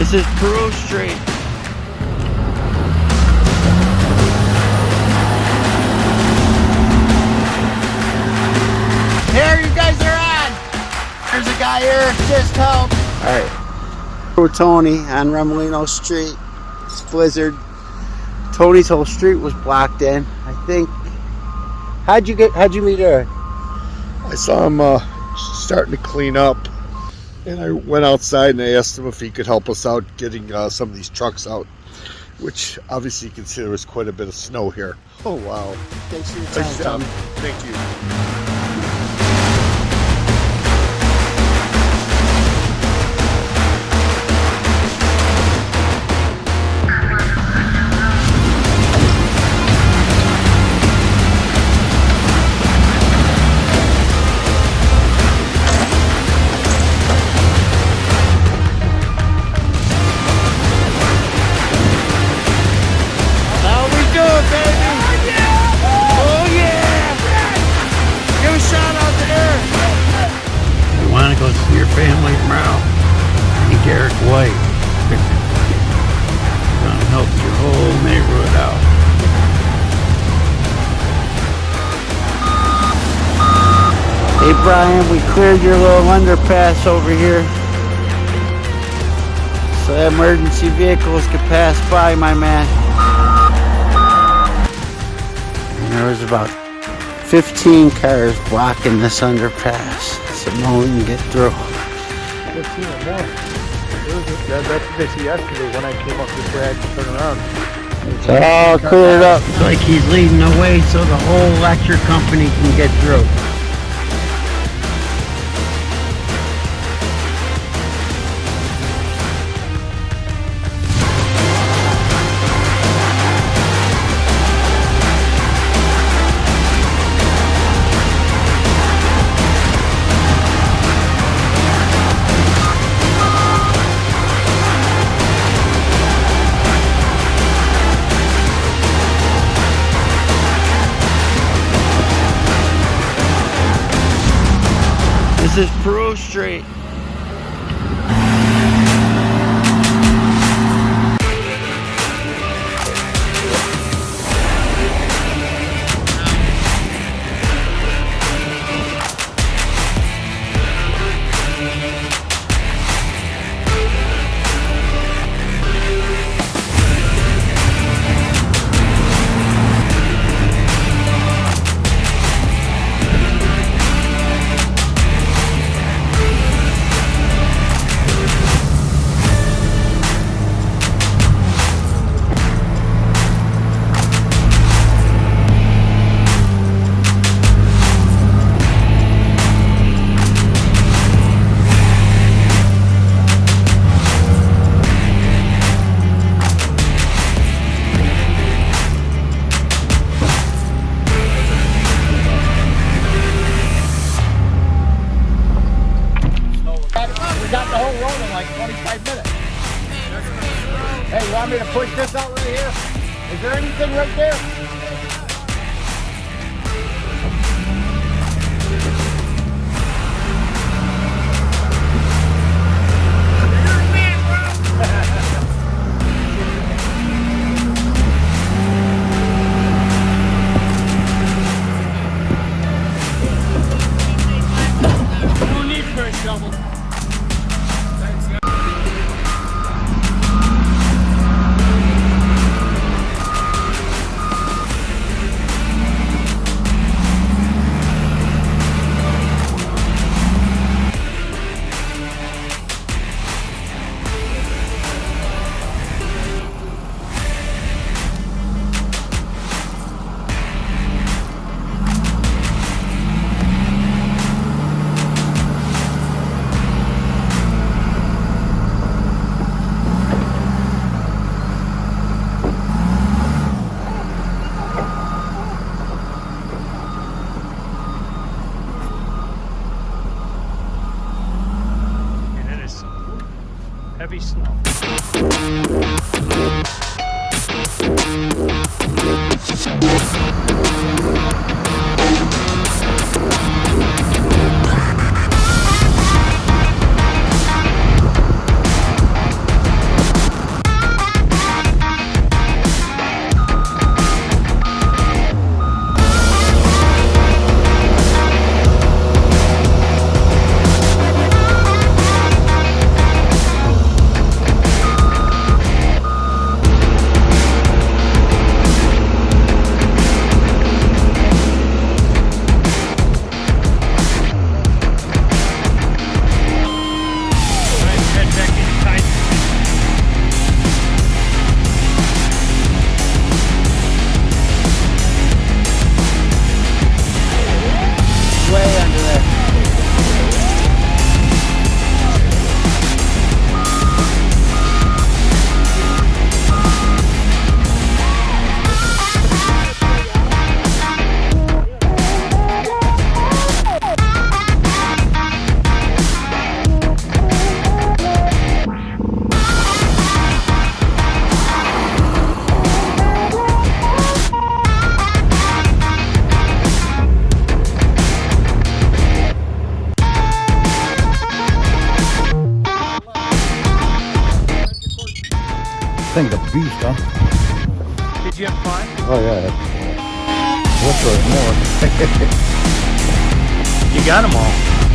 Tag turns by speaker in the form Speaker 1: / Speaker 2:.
Speaker 1: This is Peru Street. Here, you guys are on. There's a guy here, just help. Alright. We're Tony on Remolino Street. It's blizzard. Tony's whole street was blocked in. I think. How'd you meet Eric?
Speaker 2: I saw him starting to clean up, and I went outside and I asked him if he could help us out getting some of these trucks out, which obviously you can see there was quite a bit of snow here. Oh wow.
Speaker 1: Thanks for your time, Tony.
Speaker 2: Thank you.
Speaker 1: Go see your family tomorrow. Thank Eric White. Gonna help your whole neighborhood out. Hey Brian, we cleared your little underpass over here so that emergency vehicles could pass by, my man. And there was about 15 cars blocking this underpass. So no one can get through.
Speaker 3: 15 or more. That's what they see yesterday when I came up this way. I had to turn around.
Speaker 1: It's all cleared up. It's like he's leading the way so the whole lecture company can get through. This is Peru Street.
Speaker 3: We got the whole road in like 25 minutes. Hey, you want me to push this out right here? Is there anything right there?
Speaker 4: No need for a shovel. Heavy snow.
Speaker 3: thing's a beast, huh?
Speaker 4: Did you have fun?
Speaker 3: Oh yeah. What's more?
Speaker 4: You got them all.